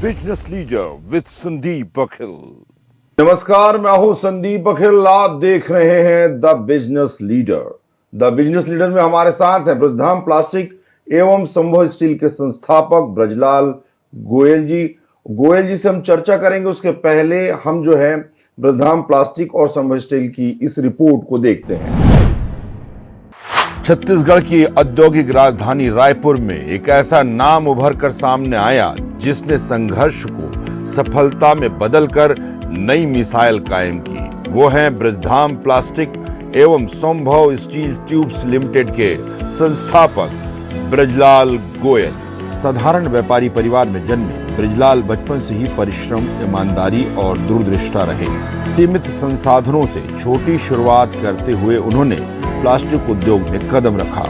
Business leader with Sandeep Baghel. नमस्कार, मैं हूं संदीप बघेल। आप देख रहे हैं the business leader. The business leader में हमारे साथ हैं ब्रजधाम प्लास्टिक एवं संभव स्टील के संस्थापक ब्रजलाल गोयल जी। गोयल जी से हम चर्चा करेंगे। उसके पहले हम जो है ब्रजधाम प्लास्टिक और संभव स्टील की इस रिपोर्ट को देखते हैं। छत्तीसगढ़ की औद्योगिक राजधानी रायपुर में एक ऐसा नाम उभर कर सामने आया जिसने संघर्ष को सफलता में बदलकर नई मिसाइल कायम की। वो है ब्रजधाम प्लास्टिक एवं संभव स्टील ट्यूब्स लिमिटेड के संस्थापक ब्रजलाल गोयल। साधारण व्यापारी परिवार में जन्मे ब्रजलाल बचपन से ही परिश्रम, ईमानदारी और दूरदृष्टा रहे। सीमित संसाधनों से छोटी शुरुआत करते हुए उन्होंने प्लास्टिक उद्योग में कदम रखा।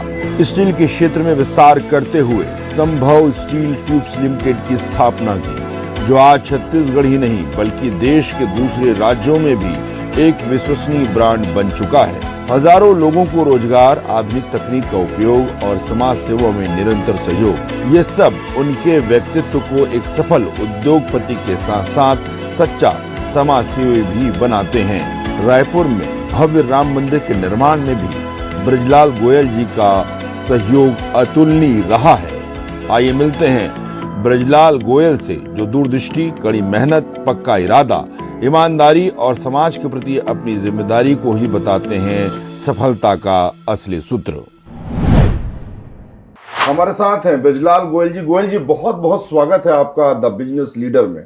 स्टील के क्षेत्र में विस्तार करते हुए संभव स्टील ट्यूब्स लिमिटेड की स्थापना की, जो आज छत्तीसगढ़ ही नहीं बल्कि देश के दूसरे राज्यों में भी एक विश्वसनीय ब्रांड बन चुका है। हजारों लोगों को रोजगार, आधुनिक तकनीक का उपयोग और समाज सेवा में निरंतर सहयोग, ये सब उनके व्यक्तित्व को एक सफल उद्योगपति के साथ साथ सच्चा समाज सेवी भी बनाते हैं। रायपुर में भव्य राम मंदिर के निर्माण में भी ब्रजलाल गोयल जी का सहयोग अतुलनीय रहा है। आइए मिलते हैं ब्रजलाल गोयल से, जो दूरदृष्टि, कड़ी मेहनत, पक्का इरादा, ईमानदारी और समाज के प्रति अपनी जिम्मेदारी को ही बताते हैं सफलता का असली सूत्र। हमारे साथ हैं ब्रजलाल गोयल जी। गोयल जी, बहुत बहुत स्वागत है आपका द बिजनेस लीडर में।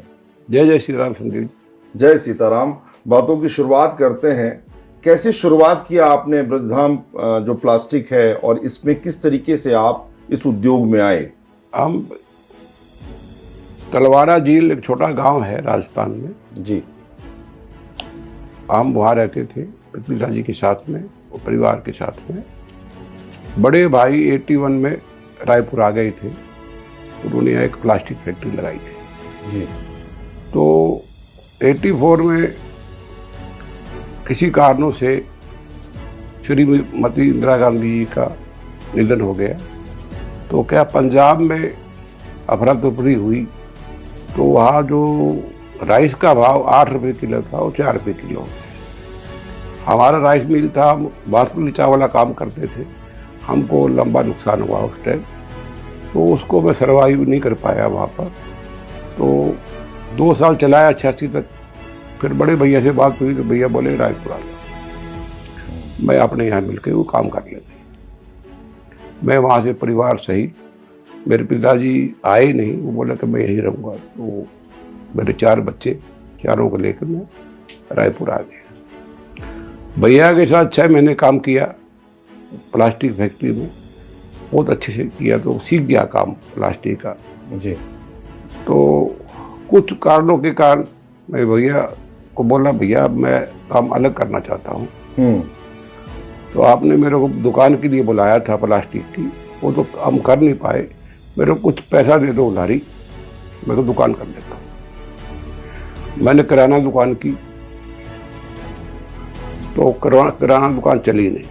जय जय श्री राम संदीप। जय सीताराम। बातों की शुरुआत करते हैं। कैसे शुरुआत किया आपने ब्रजधाम जो प्लास्टिक है, और इसमें किस तरीके से आप इस उद्योग में आए? हम तलवारा झील एक छोटा गांव है राजस्थान में जी। हम वहाँ रहते थे पिताजी के साथ में और परिवार के साथ में। बड़े भाई 81 में रायपुर आ गए थे, उन्होंने यहाँ एक प्लास्टिक फैक्ट्री लगाई थी जी। तो 84 में किसी कारणों से श्रीमती इंदिरा गांधी जी का निधन हो गया। तो क्या पंजाब में अफरा तफरी हुई, तो वहाँ जो राइस का भाव 8 रुपये किलो था वो 4 रुपये किलो हो गया। हमारा राइस मिल था, हम बासमती चावल का काम करते थे, हमको लंबा नुकसान हुआ उस टाइम। तो उसको मैं सर्वाइव नहीं कर पाया वहाँ पर। तो 2 साल चलाया 86 तक। फिर बड़े भैया से बात हुई तो भैया बोले रायपुर आ जाओ, मैं अपने यहाँ मिलकर वो काम कर लेंगे। मैं वहाँ से परिवार सहित, मेरे पिताजी आए नहीं, वो बोले कि मैं यहीं रहूँगा। तो मेरे 4 बच्चे, चारों को लेकर मैं रायपुर आ गया। भैया के साथ 6 महीने काम किया प्लास्टिक फैक्ट्री में, बहुत अच्छे से किया। तो सीख गया काम प्लास्टिक का जी। तो कुछ कारणों के कारण मैं भैया को बोला, भैया मैं काम अलग करना चाहता हूँ। तो आपने मेरे को दुकान के लिए बुलाया था प्लास्टिक की, वो तो हम कर नहीं पाए, मेरे को कुछ पैसा दे दो उधारी, मैं तो दुकान कर लेता हूँ। मैंने किराना दुकान की, तो किराना दुकान चली नहीं।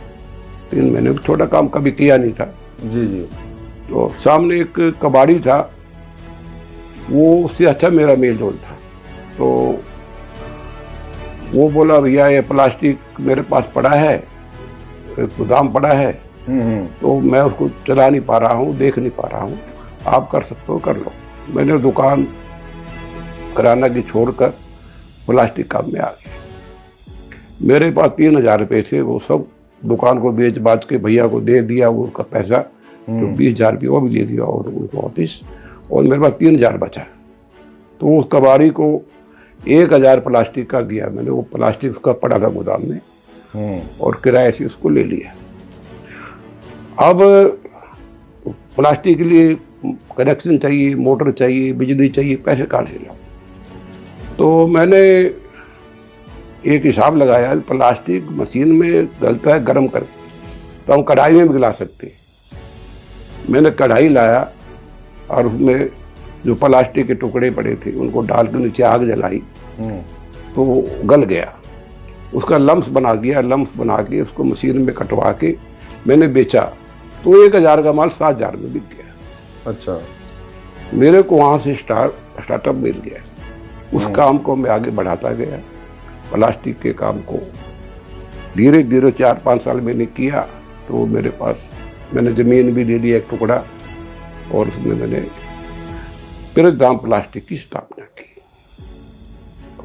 3 महीने छोटा काम कभी किया नहीं था जी जी। तो सामने एक कबाड़ी था, वो उससे अच्छा मेरा मेल जोल था। तो वो बोला, भैया ये प्लास्टिक मेरे पास पड़ा है, एक गोदाम पड़ा है, तो मैं उसको चला नहीं पा रहा हूँ, देख नहीं पा रहा हूँ, आप कर सकते हो कर लो। मैंने दुकान किराना की छोड़कर प्लास्टिक काम में आ गया। मेरे पास 3000 रुपये थे, वो सब दुकान को बेच बाच के भैया को दे दिया, वो उसका पैसा तो 20,000 रुपये वो भी दे दिया और उनको वापिस, और मेरे पास 3000 बचा। तो उस कबाड़ी को 1000 प्लास्टिक का दिया मैंने, वो प्लास्टिक उसका पड़ा था गोदाम में, और किराए से उसको ले लिया। अब प्लास्टिक के लिए कनेक्शन चाहिए, मोटर चाहिए, बिजली चाहिए, पैसे कहाँ से लाऊं? तो मैंने एक हिसाब लगाया, प्लास्टिक मशीन में गलता है गर्म कर, तो हम कढ़ाई में भी गला सकते हैं। मैंने कढ़ाई लाया और उसमें जो प्लास्टिक के टुकड़े पड़े थे उनको डाल के नीचे आग जलाई, तो गल गया। उसका लम्स बना दिया, लम्स बना के उसको मशीन में कटवा के मैंने बेचा, तो 1000 का माल 7000 में बिक गया। अच्छा। मेरे को वहाँ से स्टार्ट स्टार्टअप मिल गया। उस काम को मैं आगे बढ़ाता गया। प्लास्टिक के काम को धीरे धीरे 4-5 साल मैंने किया, तो मेरे पास मैंने ज़मीन भी ले लिया एक टुकड़ा, और उसमें मैंने ब्रजधाम प्लास्टिक की स्थापना की।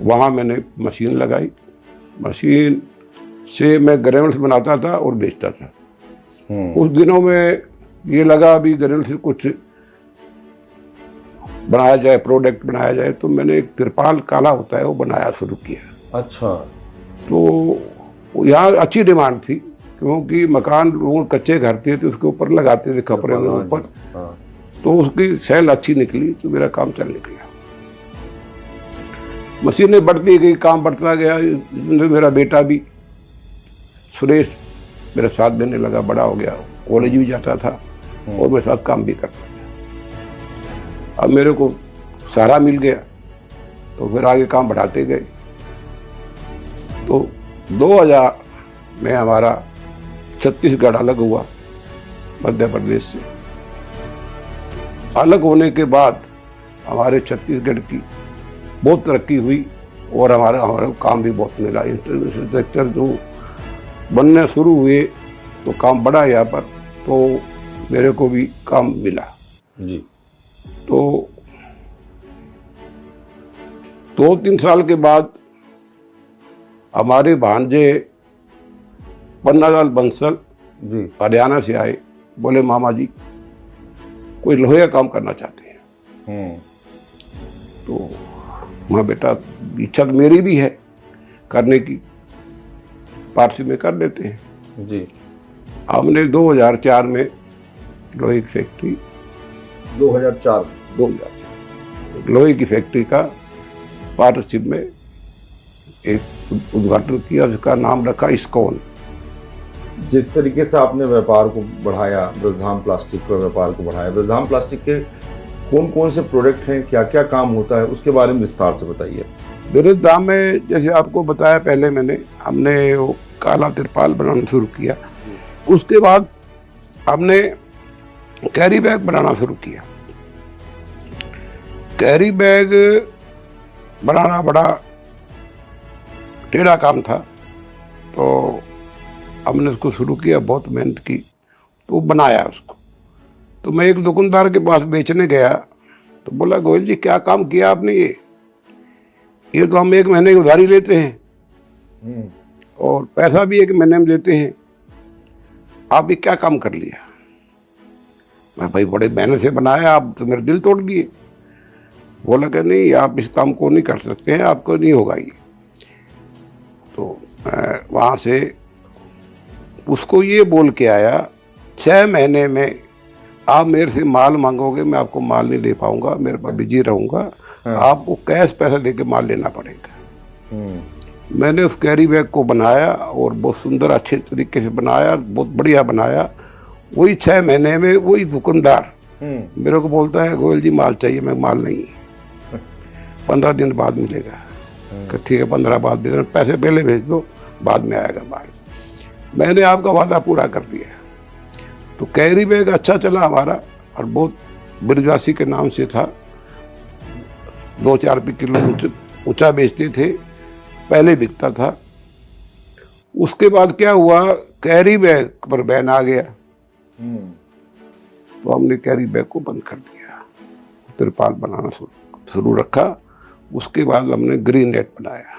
वहाँ मैंने मशीन लगाई। मशीन से मैं ग्रेनुल्स बनाता था और बेचता था। उस दिनों में ये लगा अभी ग्रेनुल्स से कुछ बनाया जाए, प्रोडक्ट बनाया जाए, तो मैंने एक तिरपाल काला होता है वो बनाया शुरू किया। अच्छा। तो यहाँ अच्छी डिमांड थी, क्योंकि मकान लोग कच्चे घर थे तो उसके ऊपर लगाते थे कपड़े में ऊपर, तो उसकी सेल अच्छी निकली, तो मेरा काम चल निकला। मशीनें बढ़ती गई, काम बढ़ता गया। मेरा बेटा भी सुरेश मेरे साथ देने लगा, बड़ा हो गया, कॉलेज भी जाता था और मेरे साथ काम भी करता था। अब मेरे को सहारा मिल गया, तो फिर आगे काम बढ़ाते गए। तो 2000 में हमारा छत्तीसगढ़ अलग हुआ मध्य प्रदेश से। अलग होने के बाद हमारे छत्तीसगढ़ की बहुत तरक्की हुई और हमारा काम भी बहुत मिला। इंफ्रास्ट्रक्चर जो बनने शुरू हुए तो काम बढ़ा यहाँ पर, तो मेरे को भी काम मिला जी। तो 2-3 साल के बाद हमारे भांजे पन्नालाल बंसल जी हरियाणा से आए। बोले मामा जी कोई लोहे का काम करना चाहते हैं। तो माँ बेटा इच्छा तो मेरी भी है करने की, पारसी में कर लेते हैं जी। हमने 2004 में लोहे की फैक्ट्री 2004 लोहे की फैक्ट्री का पार्टनरशिप में एक उद्घाटन किया, जिसका नाम रखा इस्कॉन। जिस तरीके से आपने व्यापार को बढ़ाया, ब्रजधाम प्लास्टिक का व्यापार को बढ़ाया, ब्रजधाम प्लास्टिक के कौन कौन से प्रोडक्ट हैं, क्या क्या काम होता है, उसके बारे में विस्तार से बताइए। ब्रजधाम में जैसे आपको बताया पहले हमने वो काला तिरपाल बनाना शुरू किया। उसके बाद हमने कैरी बैग बनाना शुरू किया। कैरी बैग बनाना बड़ा टेढ़ा काम था, तो हमने उसको शुरू किया, बहुत मेहनत की, तो बनाया उसको। तो मैं एक दुकानदार के पास बेचने गया, तो बोला गोयल जी क्या काम किया आपने, ये तो हम 1 महीने की उधारी लेते हैं और पैसा भी 1 महीने में देते हैं, आप ये क्या काम कर लिया। मैं भाई बड़े मेहनत से बनाया, आप तो मेरा दिल तोड़ दिए। बोला कि नहीं आप इस काम को नहीं कर सकते हैं, आपको नहीं होगा ये। तो वहाँ से उसको ये बोल के आया 6 महीने में आप मेरे से माल मांगोगे, मैं आपको माल नहीं दे पाऊंगा, मेरे पास बिजी रहूंगा, आपको कैश पैसा देके माल लेना पड़ेगा। मैंने उस कैरी बैग को बनाया और बहुत सुंदर अच्छे तरीके से बनाया, बहुत बढ़िया बनाया। वही 6 महीने में वही दुकानदार मेरे को बोलता है गोयल जी माल चाहिए। मैं माल नहीं, 15 दिन बाद मिलेगा। ठीक है 15 बाद दे देना, पैसे पहले भेज दो, बाद में आएगा माल। मैंने आपका वादा पूरा कर दिया। तो कैरी बैग अच्छा चला हमारा, और बहुत ब्रजवासी के नाम से था, 2-4 रुपये किलो ऊंचा बेचते थे, पहले बिकता था। उसके बाद क्या हुआ, कैरी बैग पर बैन आ गया, तो हमने कैरी बैग को बंद कर दिया, तिरपाल बनाना शुरू रखा। उसके बाद हमने ग्रीन नेट बनाया,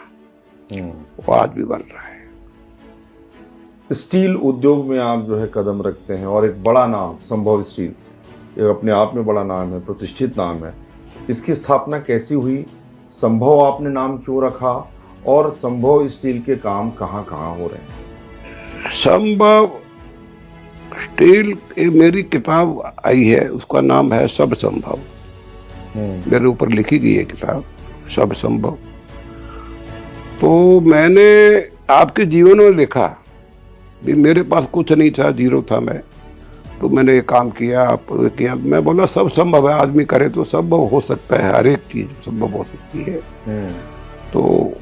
वो आज भी बन रहा है। स्टील उद्योग में आप जो है कदम रखते हैं, और एक बड़ा नाम संभव स्टील, ये अपने आप में बड़ा नाम है, प्रतिष्ठित नाम है। इसकी स्थापना कैसी हुई, संभव आपने नाम क्यों रखा, और संभव स्टील के काम कहाँ कहाँ हो रहे हैं। संभव स्टील मेरी किताब आई है, उसका नाम है सब संभव। मेरे ऊपर लिखी गई है किताब सब संभव। तो मैंने आपके जीवन में देखा भी, मेरे पास कुछ नहीं था, जीरो था मैं, तो मैंने ये काम किया, आप किया। मैं बोला सब संभव है, आदमी करे तो संभव हो सकता है, हर एक चीज संभव हो सकती है। तो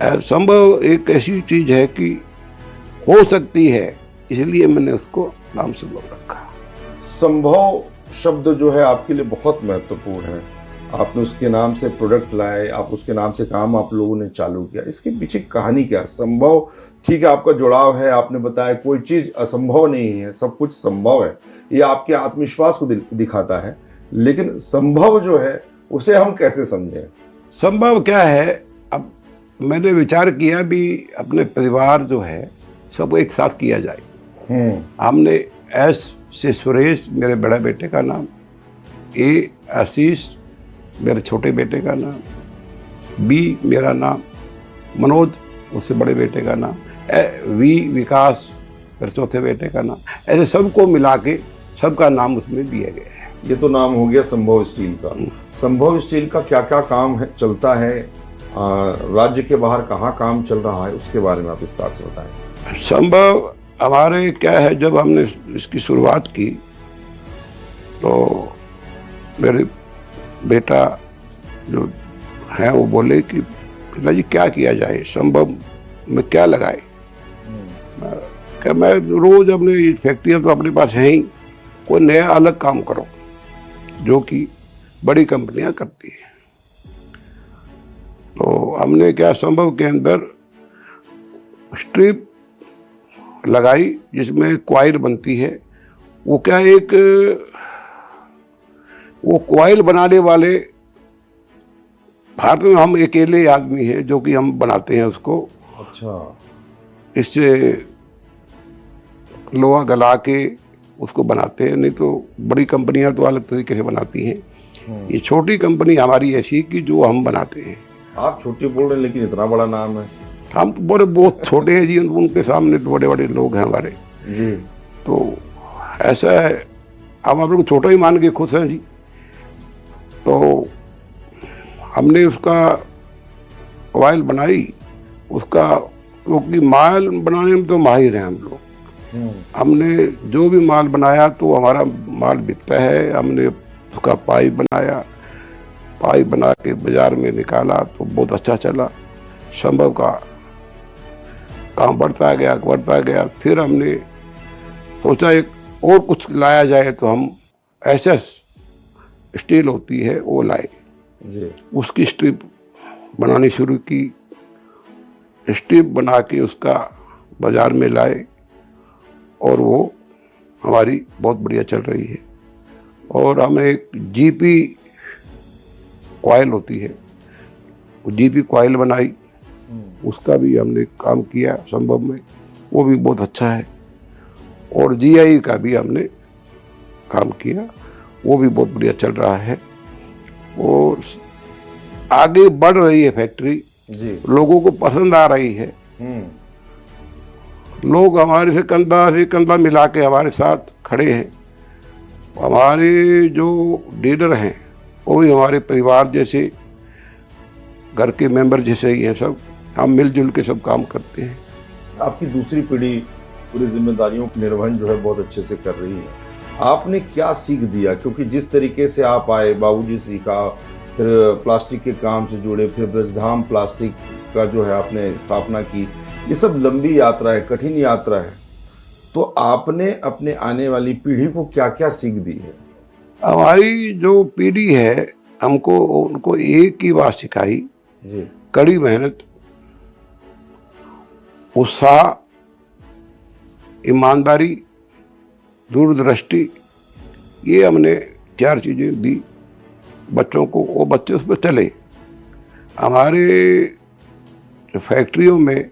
संभव एक ऐसी चीज है कि हो सकती है, इसलिए मैंने उसको नाम संभव रखा। संभव शब्द जो है आपके लिए बहुत महत्वपूर्ण है। आपने उसके नाम से प्रोडक्ट लाए, आप उसके नाम से काम आप लोगों ने चालू किया, इसके पीछे कहानी क्या? संभव, ठीक है आपका जुड़ाव है, आपने बताया कोई चीज़ असंभव नहीं है, सब कुछ संभव है, ये आपके आत्मविश्वास को दिखाता है, लेकिन संभव जो है उसे हम कैसे समझें? संभव क्या है, अब मैंने विचार किया भी अपने परिवार जो है सब एक साथ किया जाए। हमने एस से सुरेश मेरे बड़े बेटे का नाम, ए आशीष मेरे छोटे बेटे का नाम, बी मेरा नाम, मनोज उससे बड़े बेटे का नाम, वी विकास मेरे चौथे बेटे का नाम, ऐसे सबको मिला के सबका नाम उसमें दिया गया है। ये तो नाम हो गया संभव स्टील का। संभव स्टील का क्या क्या काम है, चलता है, राज्य के बाहर कहाँ काम चल रहा है, उसके बारे में आप विस्तार से बताएं। संभव हमारे क्या है, जब हमने इसकी शुरुआत की तो मेरे बेटा जो है वो बोले कि पिताजी क्या किया जाए, संभव में क्या लगाए। क्या मैं रोज अपने फैक्ट्रियाँ तो अपने पास है ही, कोई नया अलग काम करो जो कि बड़ी कंपनियां करती हैं। तो हमने क्या संभव के अंदर स्ट्रिप लगाई जिसमें क्वाइल बनती है। वो क्या एक वो क्वाइल बनाने वाले भारत में हम अकेले आदमी हैं जो कि हम बनाते हैं उसको। अच्छा। इससे लोहा गला के उसको बनाते हैं, नहीं तो बड़ी कंपनियां तो अलग तरीके से बनाती हैं। ये छोटी कंपनी हमारी ऐसी कि जो हम बनाते हैं। आप छोटे बोल रहे हैं लेकिन इतना बड़ा नाम है। हम तो बड़े बहुत छोटे हैं जी, उनके सामने तो बड़े बड़े लोग हैं हमारे जी। तो ऐसा है, हम लोग छोटा ही मान के खुश हैं जी। तो हमने उसका ऑयल बनाई, उसका क्योंकि माल बनाने में तो माहिर हैं हम लोग। हमने जो भी माल बनाया तो हमारा माल बिकता है। हमने उसका पाइप बनाया, पाइप बना के बाजार में निकाला तो बहुत अच्छा चला। संभव का काम बढ़ता गया। फिर हमने सोचा एक और कुछ लाया जाए, तो हम एसएस स्टील होती है वो लाए जी। उसकी स्ट्रिप बनानी शुरू की। स्ट्रिप बना के उसका बाजार में लाए और वो हमारी बहुत बढ़िया चल रही है। और हमें एक जीपी कॉइल होती है, वो जीपी कॉइल बनाई, उसका भी हमने काम किया संभव में, वो भी बहुत अच्छा है। और जीआई का भी हमने काम किया, वो भी बहुत बढ़िया चल रहा है। और आगे बढ़ रही है फैक्ट्री जी। लोगों को पसंद आ रही है। लोग हमारे से कंधा मिला के हमारे साथ खड़े हैं। हमारे जो लीडर हैं वो भी हमारे परिवार जैसे, घर के मेंबर जैसे ही हैं सब। हम मिलजुल के सब काम करते हैं। आपकी दूसरी पीढ़ी पूरी जिम्मेदारियों का निर्वहन जो है बहुत अच्छे से कर रही है। आपने क्या सीख दिया? क्योंकि जिस तरीके से आप आए, बाबूजी सीखा, फिर प्लास्टिक के काम से जुड़े, फिर ब्रजधाम प्लास्टिक का जो है आपने स्थापना की। ये सब लंबी यात्रा है, कठिन यात्रा है। तो आपने अपने आने वाली पीढ़ी को क्या क्या सीख दी है? हमारी जो पीढ़ी है हमको उनको एक ही बात सिखाई जी। कड़ी मेहनत, उत्साह, ईमानदारी, दूरदृष्टि, ये हमने 4 चीज़ें दी बच्चों को। वो बच्चे उस पर चले। हमारे फैक्ट्रियों में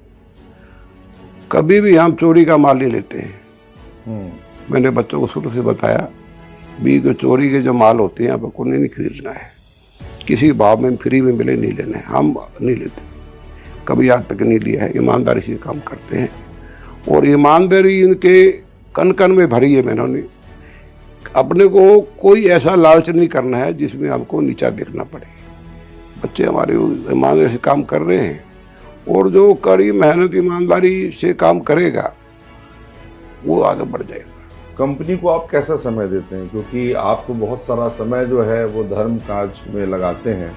कभी भी हम चोरी का माल नहीं लेते हैं। मैंने बच्चों को शुरू से बताया भी कि चोरी के जो माल होते हैं आपको नहीं खरीदना है, किसी भाव में फ्री में मिले नहीं लेना है, हम नहीं लेते, कभी आज तक नहीं लिया है। ईमानदारी से काम करते हैं और ईमानदारी इनके कन कन में भरी है। मैंने अपने को कोई ऐसा लालच नहीं करना है जिसमें हमको नीचा देखना पड़े। बच्चे हमारे ईमानदारी से काम कर रहे हैं और जो कड़ी मेहनत ईमानदारी से काम करेगा वो आगे बढ़ जाएगा। कंपनी को आप कैसा समय देते हैं? क्योंकि आपको बहुत सारा समय जो है वो धर्म काज में लगाते हैं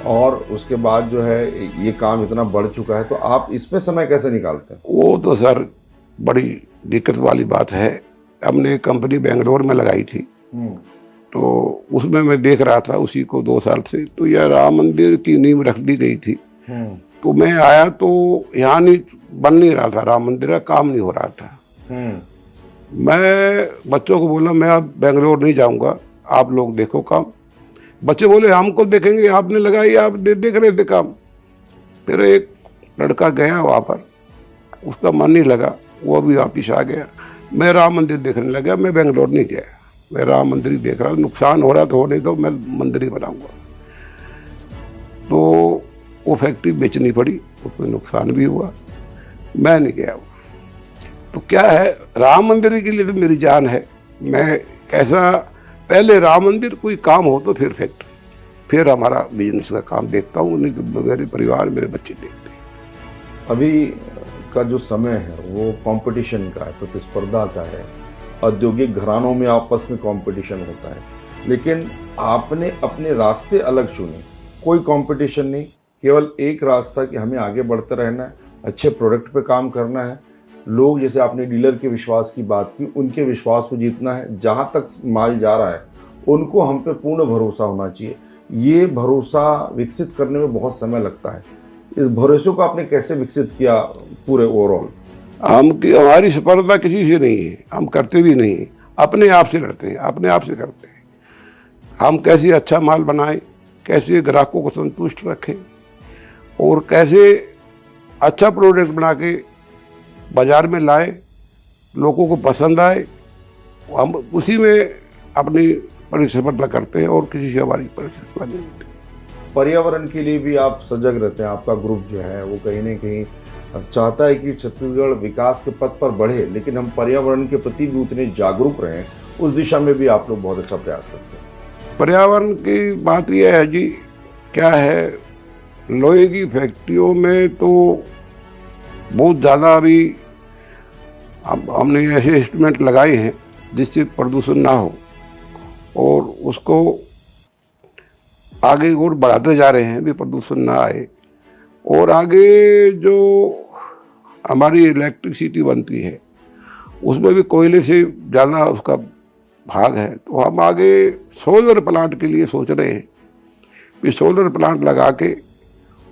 और उसके बाद जो है ये काम इतना बढ़ चुका है, तो आप इसमें समय कैसे निकालते हैं? वो तो सर बड़ी दिक्कत वाली बात है। हमने कंपनी बेंगलोर में लगाई थी तो उसमें मैं देख रहा था उसी को 2 साल से। तो यह राम मंदिर की नींव रख दी गई थी। तो मैं आया तो यहाँ नहीं बन नहीं रहा था, राम मंदिर का काम नहीं हो रहा था। मैं बच्चों को बोला मैं अब बेंगलोर नहीं जाऊंगा, आप लोग देखो काम। बच्चे बोले हमको देखेंगे, आपने लगाई, आप देख रहे थे काम। फिर एक लड़का गया वहाँ पर, उसका मन नहीं लगा, वो अभी वापिस आ गया। मैं राम मंदिर देखने लगा, मैं बेंगलोर नहीं गया, मैं राम मंदिर ही देख रहा। नुकसान हो रहा तो होने दो, मैं मंदिर ही बनाऊंगा। तो वो फैक्ट्री बेचनी पड़ी, उसमें नुकसान भी हुआ, मैं नहीं गया। तो क्या है, राम मंदिर के लिए तो मेरी जान है। मैं ऐसा पहले राम मंदिर कोई काम हो तो फिर फैक्ट्री, फिर हमारा बिजनेस का काम देखता हूँ, नहीं तो मेरे परिवार मेरे बच्चे देखते हैं। अभी का जो समय है वो कंपटीशन का है, प्रतिस्पर्धा का है, औद्योगिक घरानों में आपस में कंपटीशन होता है, लेकिन आपने अपने रास्ते अलग चुने। कोई कंपटीशन नहीं, केवल एक रास्ता कि हमें आगे बढ़ते रहना है, अच्छे प्रोडक्ट पे काम करना है। लोग, जैसे आपने डीलर के विश्वास की बात की, उनके विश्वास को जीतना है। जहाँ तक माल जा रहा है उनको हम पे पूर्ण भरोसा होना चाहिए। ये भरोसा विकसित करने में बहुत समय लगता है। इस भरोसे को आपने कैसे विकसित किया पूरे ओवरऑल? हमारी सफलता किसी से नहीं है, हम करते भी नहीं, अपने आप से लड़ते हैं, अपने आप से करते हैं। हम कैसे अच्छा माल बनाएं, कैसे ग्राहकों को संतुष्ट रखें और कैसे अच्छा प्रोडक्ट बना के बाजार में लाए, लोगों को पसंद आए, हम उसी में अपनी परिसफलता करते हैं और किसी से हमारी परिसफलता नहीं होती। पर्यावरण के लिए भी आप सजग रहते हैं। आपका ग्रुप जो है वो कहीं ना कहीं चाहता है कि छत्तीसगढ़ विकास के पथ पर बढ़े, लेकिन हम पर्यावरण के प्रति भी उतने जागरूक रहें, उस दिशा में भी आप लोग बहुत अच्छा प्रयास करते हैं। पर्यावरण की बात यह है जी, क्या है, लोहे की फैक्ट्रियों में तो बहुत ज़्यादा अभी हमने ऐसे इंस्ट्रूमेंट लगाए हैं जिससे प्रदूषण ना हो, और उसको आगे और बढ़ाते जा रहे हैं भी प्रदूषण ना आए। और आगे जो हमारी इलेक्ट्रिसिटी बनती है उसमें भी कोयले से ज़्यादा उसका भाग है। तो हम आगे सोलर प्लांट के लिए सोच रहे हैं कि सोलर प्लांट लगा के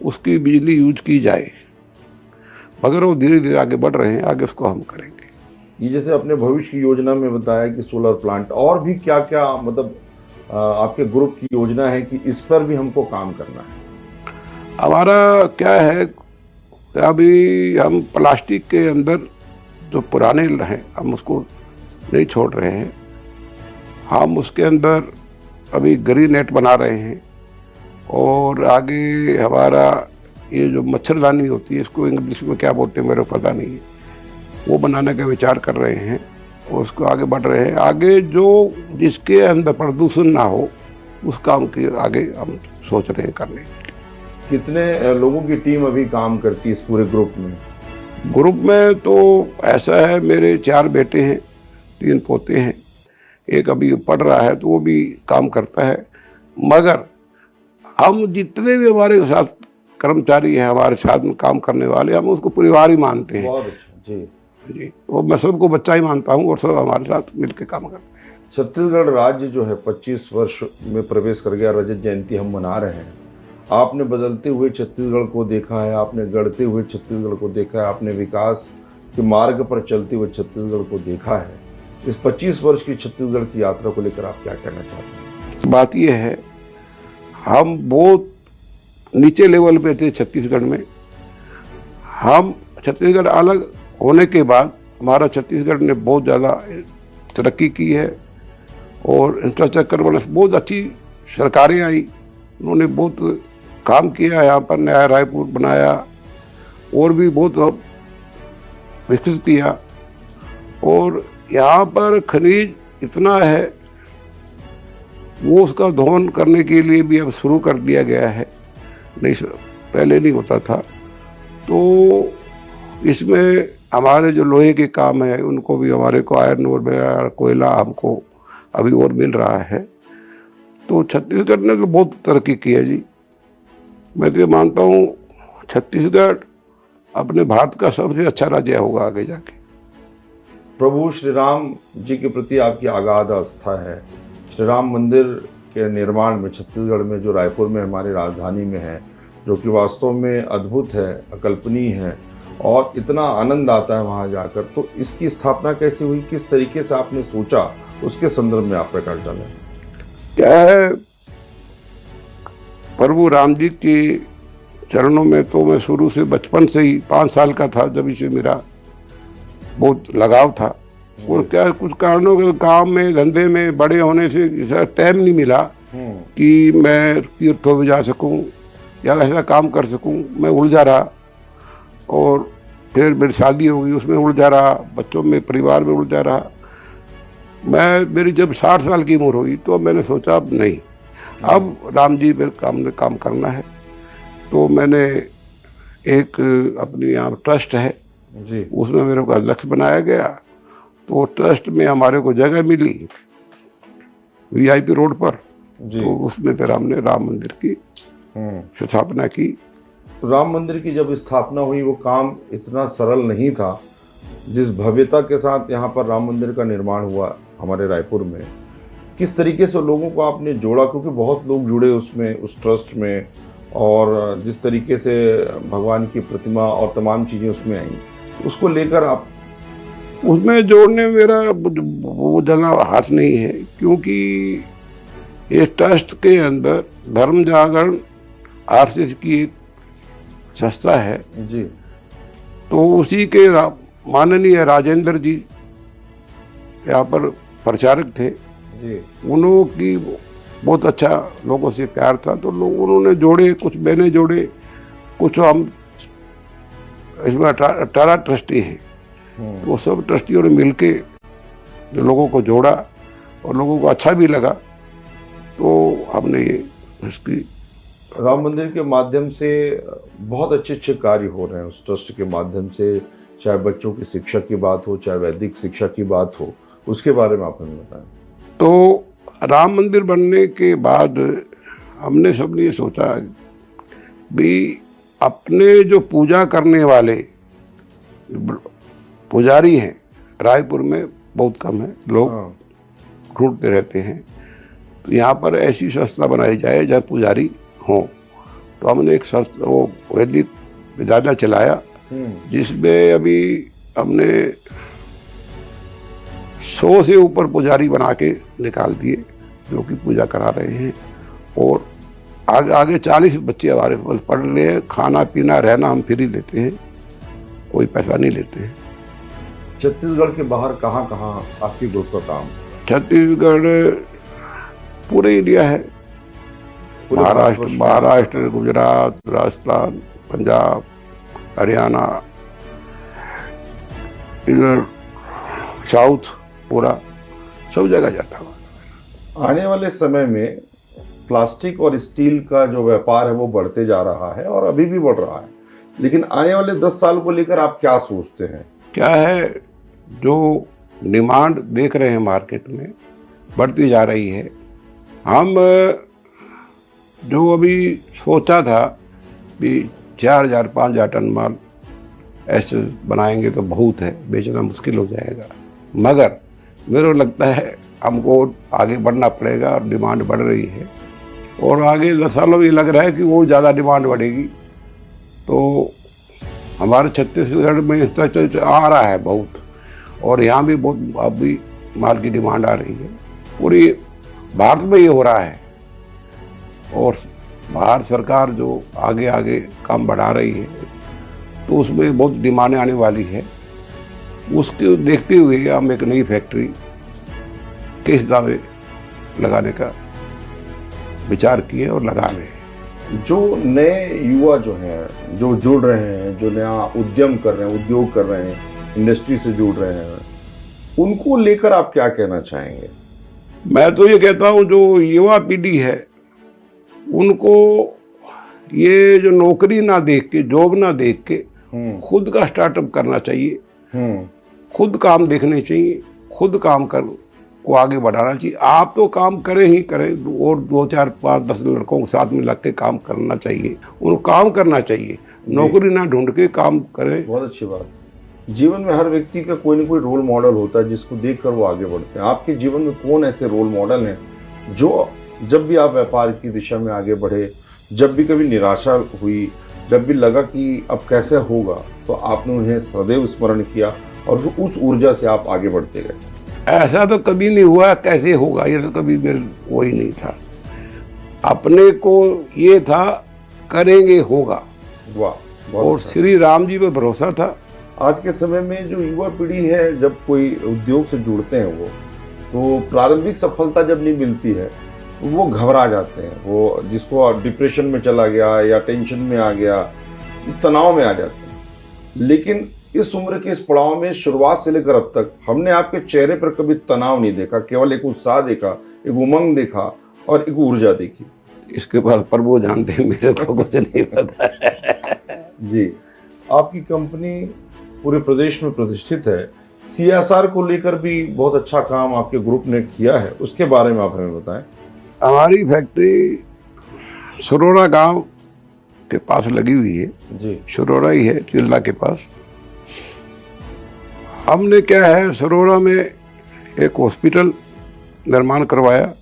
उसकी बिजली यूज की जाए, मगर वो धीरे धीरे आगे बढ़ रहे हैं, आगे उसको हम करेंगे। ये जैसे अपने भविष्य की योजना में बताया कि सोलर प्लांट, और भी क्या क्या मतलब आपके ग्रुप की योजना है कि इस पर भी हमको काम करना है? हमारा क्या है, अभी हम प्लास्टिक के अंदर जो पुराने हैं हम उसको नहीं छोड़ रहे हैं। हम उसके अंदर अभी ग्रीन नेट बना रहे हैं, और आगे हमारा ये जो मच्छरदानी होती है, इसको इंग्लिश में क्या बोलते हैं मेरे को पता नहीं है, वो बनाने का विचार कर रहे हैं और उसको आगे बढ़ रहे हैं। आगे जो जिसके अंदर प्रदूषण ना हो उस काम के आगे हम सोच रहे हैं करने। कितने लोगों की टीम अभी काम करती है इस पूरे ग्रुप में? ग्रुप में तो ऐसा है, मेरे 4 बेटे हैं, 3 पोते हैं, एक अभी पढ़ रहा है तो वो भी काम करता है। मगर हम जितने भी हमारे साथ कर्मचारी हैं, हमारे साथ में काम करने वाले, हम उसको परिवार ही मानते हैं। बहुत अच्छा जी जी, और मैं सबको बच्चा ही मानता हूँ और सब हमारे साथ मिलकर काम करते हैं। छत्तीसगढ़ राज्य जो है 25 वर्ष में प्रवेश कर गया, रजत जयंती हम मना रहे हैं। आपने बदलते हुए छत्तीसगढ़ को देखा है, आपने गढ़ते हुए छत्तीसगढ़ को देखा है, आपने विकास के मार्ग पर चलते हुए छत्तीसगढ़ को देखा है। इस 25 वर्ष की छत्तीसगढ़ की यात्रा को लेकर आप क्या कहना चाहते हैं? बात यह है, हम बहुत नीचे लेवल पे थे छत्तीसगढ़ में। हम छत्तीसगढ़ अलग होने के बाद हमारा छत्तीसगढ़ ने बहुत ज़्यादा तरक्की की है, और इंफ्रास्ट्रक्चर वाले बहुत अच्छी सरकारें आई, उन्होंने बहुत काम किया। यहाँ पर नया रायपुर बनाया और भी बहुत विकसित किया, और यहाँ पर खनिज इतना है वो उसका दोहन करने के लिए भी अब शुरू कर दिया गया है, नहीं पहले नहीं होता था। तो इसमें हमारे जो लोहे के काम है उनको भी, हमारे को आयरन और कोयला हमको अभी और मिल रहा है। तो छत्तीसगढ़ ने तो बहुत तरक्की की है जी। मैं तो ये मानता हूँ छत्तीसगढ़ अपने भारत का सबसे अच्छा राज्य होगा आगे जाके। प्रभु श्री राम जी के प्रति आपकी अगाध आस्था है, श्री राम मंदिर के निर्माण में छत्तीसगढ़ में, जो रायपुर में हमारी राजधानी में है, जो कि वास्तव में अद्भुत है, अकल्पनीय है और इतना आनंद आता है वहाँ जाकर, तो इसकी स्थापना कैसे हुई, किस तरीके से आपने सोचा, उसके संदर्भ में आप प्रकाश डालें। क्या है, प्रभु राम जी के चरणों में तो मैं शुरू से, बचपन से ही 5 साल का था जब इसे मेरा बहुत लगाव था। और क्या कुछ कारणों के काम में, धंधे में बड़े होने से ऐसा टाइम नहीं मिला कि मैं तीर्थों में जा सकूं या ऐसा काम कर सकूं। मैं उलझा रहा और फिर मेरी शादी हो गई, उसमें उलझा रहा, बच्चों में, परिवार में उलझा रहा। मेरी जब 60 साल की उम्र हुई तो मैंने सोचा अब नहीं, अब राम जी पे काम करना है। तो मैंने एक अपनी यहाँ ट्रस्ट है जी, उसमें मेरे को अध्यक्ष बनाया गया। तो ट्रस्ट में हमारे को जगह मिली VIP रोड पर जी। तो उसमें फिर हमने राम मंदिर की स्थापना की। राम मंदिर की जब स्थापना हुई, वो काम इतना सरल नहीं था जिस भव्यता के साथ यहाँ पर राम मंदिर का निर्माण हुआ हमारे रायपुर में। किस तरीके से लोगों को आपने जोड़ा, क्योंकि बहुत लोग जुड़े उसमें, उस ट्रस्ट में, और जिस तरीके से भगवान की प्रतिमा और तमाम चीज़ें उसमें आई, उसको लेकर आप उसमें जोड़ने में मेरा वो ज़्यादा हाथ नहीं है, क्योंकि ये ट्रस्ट के अंदर धर्म जागरण RSS की एक संस्था है जी, तो उसी के माननीय राजेंद्र जी यहाँ पर प्रचारक थे जी, उन्हों की बहुत अच्छा लोगों से प्यार था, तो लोग उन्होंने जोड़े, कुछ मैंने जोड़े, कुछ हम इसमें 18 ट्रस्टी हैं। वो सब ट्रस्टियों ने मिलके जो लोगों को जोड़ा और लोगों को अच्छा भी लगा, तो हमने ये इसकी राम मंदिर के माध्यम से बहुत अच्छे अच्छे कार्य हो रहे हैं उस ट्रस्ट के माध्यम से, चाहे बच्चों की शिक्षा की बात हो, चाहे वैदिक शिक्षा की बात हो, उसके बारे में आप हमें बताएं। तो राम मंदिर बनने के बाद हमने सबने ये सोचा भी अपने जो पूजा करने वाले पुजारी हैं रायपुर में बहुत कम है, लोग ढूंढते रहते हैं, तो यहाँ पर ऐसी संस्था बनाई जाए जहाँ पुजारी हों। तो हमने एक संस्था, वो वैदिक विद्यालय चलाया, जिसमें अभी हमने 100 से ऊपर पुजारी बना के निकाल दिए जो कि पूजा करा रहे हैं। और आगे 40 बच्चे हमारे पास पढ़ रहे हैं। खाना पीना रहना हम फ्री लेते हैं, कोई पैसा नहीं लेते हैं। छत्तीसगढ़ के बाहर कहाँ कहाँ आपके ग्रुप का काम? छत्तीसगढ़ पूरे इंडिया है, महाराष्ट्र, गुजरात, राजस्थान, पंजाब, हरियाणा, इधर साउथ, पूरा सब जगह जाता हुआ। आने वाले समय में प्लास्टिक और स्टील का जो व्यापार है वो बढ़ते जा रहा है और अभी भी बढ़ रहा है, लेकिन आने वाले 10 साल को लेकर आप क्या सोचते हैं? क्या है, जो डिमांड देख रहे हैं मार्केट में बढ़ती जा रही है। हम जो अभी सोचा था कि 4000 5000 टन माल ऐसे बनाएंगे तो बहुत है, बेचना मुश्किल हो जाएगा, मगर मेरे को लगता है हमको आगे बढ़ना पड़ेगा और डिमांड बढ़ रही है और आगे 10 सालों में लग रहा है कि वो ज़्यादा डिमांड बढ़ेगी। तो हमारे छत्तीसगढ़ में इंफ्रास्ट्रक्चर आ रहा है बहुत, और यहाँ भी बहुत अभी माल की डिमांड आ रही है। पूरी भारत में ये हो रहा है और भारत सरकार जो आगे आगे काम बढ़ा रही है तो उसमें बहुत डिमांड आने वाली है। उसके देखते हुए हम एक नई फैक्ट्री के हिसाब में लगाने का विचार किए और लगा रहे हैं। जो नए युवा जो हैं, जो जुड़ रहे हैं, जो नया उद्यम कर रहे हैं, उद्योग कर रहे हैं, इंडस्ट्री से जुड़ रहे हैं, उनको लेकर आप क्या कहना चाहेंगे? मैं तो ये कहता हूँ जो युवा पीढ़ी है उनको ये जो नौकरी ना देख के, जॉब ना देख के खुद का स्टार्टअप करना चाहिए, खुद काम देखने चाहिए, खुद काम कर को आगे बढ़ाना चाहिए। आप तो काम करें ही करें और 2 4 5 10 लड़कों के साथ में लग के काम करना चाहिए, उनको काम करना चाहिए, नौकरी ना ढूंढ के काम करें। बहुत अच्छी बात। जीवन में हर व्यक्ति का कोई ना कोई रोल मॉडल होता है जिसको देखकर वो आगे बढ़ते हैं। आपके जीवन में कौन ऐसे रोल मॉडल हैं जो जब भी आप व्यापार की दिशा में आगे बढ़े, जब भी कभी निराशा हुई, जब भी लगा कि अब कैसे होगा, तो आपने उन्हें सदैव स्मरण किया और उस ऊर्जा से आप आगे बढ़ते गए। ऐसा तो कभी नहीं हुआ कैसे होगा, ये तो कभी मेरे वही नहीं था। अपने को ये था करेंगे होगा, वाह, बहुत और अच्छा। श्री राम जी पे भरोसा था। आज के समय में जो युवा पीढ़ी है, जब कोई उद्योग से जुड़ते हैं वो, तो प्रारंभिक सफलता जब नहीं मिलती है वो घबरा जाते हैं, वो जिसको डिप्रेशन में चला गया या टेंशन में आ गया, तनाव में आ जाते हैं। लेकिन इस उम्र के इस पड़ाव में शुरुआत से लेकर अब तक हमने आपके चेहरे पर कभी तनाव नहीं देखा, केवल एक उत्साह देखा, एक उमंग देखा और एक ऊर्जा देखी। इसके बाद प्रभु जानते हैं, मेरे को कुछ नहीं पता है। जी, आपकी कंपनी पूरे प्रदेश में प्रतिष्ठित है। CSR को लेकर भी बहुत अच्छा काम आपके ग्रुप ने किया है, उसके बारे में आप हमें बताएं। हमारी फैक्ट्री सरोरा गांव के पास लगी हुई है। जी, सरोरा ही है, चिल्ला के पास। हमने क्या है, सरोरा में एक हॉस्पिटल निर्माण करवाया,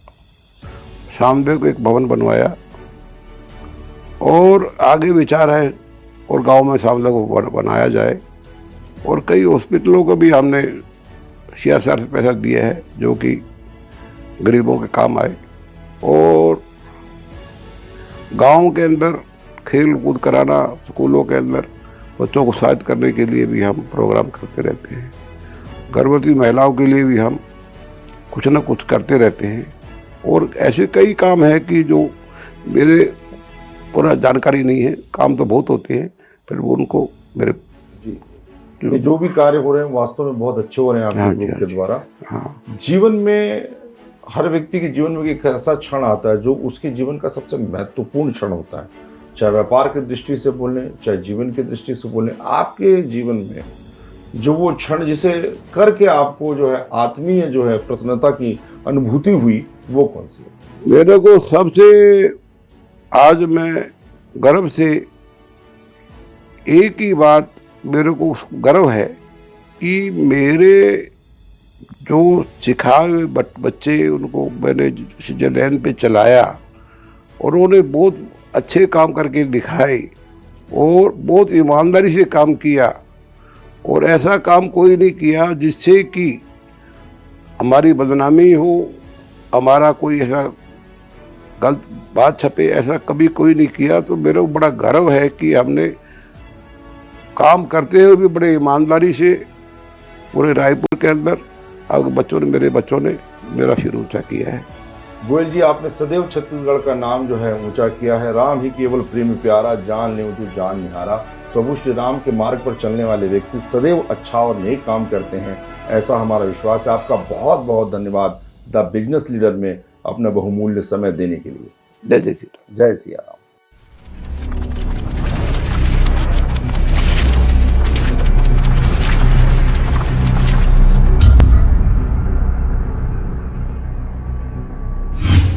सामने को एक भवन बनवाया, और आगे विचार है और गांव में सामने को बनाया जाए। और कई हॉस्पिटलों को भी हमने CSR से पैसा दिया है, जो कि गरीबों के काम आए। और गांव के अंदर खेल कूद कराना, स्कूलों के अंदर बच्चों को सहायता करने के लिए भी हम प्रोग्राम करते रहते हैं। गर्भवती महिलाओं के लिए भी हम कुछ न कुछ करते रहते हैं। और ऐसे कई काम हैं कि जो मेरे पूरा जानकारी नहीं है, काम तो बहुत होते हैं, फिर वो उनको मेरे जी, ये जो भी कार्य हो रहे हैं वास्तव में बहुत अच्छे हो रहे हैं हाँ आपके जी, ग्रुप हाँ के द्वारा। हाँ, जीवन में हर व्यक्ति के जीवन में एक ऐसा क्षण आता है जो उसके जीवन का सबसे महत्वपूर्ण क्षण होता है, चाहे व्यापार की दृष्टि से बोलें, चाहे जीवन की दृष्टि से बोलें। आपके जीवन में जो वो क्षण जिसे करके आपको जो है आत्मीय जो है प्रसन्नता की अनुभूति हुई, वो कौन सी है? मेरे को सबसे आज मैं गर्व से एक ही बात मेरे को गर्व है कि मेरे जो सिखाए हुए बच्चे, उनको मैंने स्विट्जरलैंड पे चलाया और उन्होंने बहुत अच्छे काम करके दिखाए और बहुत ईमानदारी से काम किया। और ऐसा काम कोई नहीं किया जिससे कि हमारी बदनामी हो, हमारा कोई ऐसा गलत बात छपे, ऐसा कभी कोई नहीं किया। तो मेरे को बड़ा गर्व है कि हमने काम करते हुए भी बड़े ईमानदारी से पूरे रायपुर के अंदर अब मेरे बच्चों ने मेरा सिर ऊंचा किया है। गोयल जी, आपने सदैव छत्तीसगढ़ का नाम जो है ऊंचा किया है। राम ही केवल प्रेम प्यारा, जान ले जो जान निहारा। प्रभु श्री राम के मार्ग पर चलने वाले व्यक्ति सदैव अच्छा और नेक काम करते हैं, ऐसा हमारा विश्वास है। आपका बहुत बहुत धन्यवाद द बिजनेस लीडर में अपना बहुमूल्य समय देने के लिए। जय जय श्री राम। जय Siya Ram.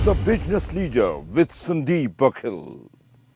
The Business Leader with Sandeep Bakhil.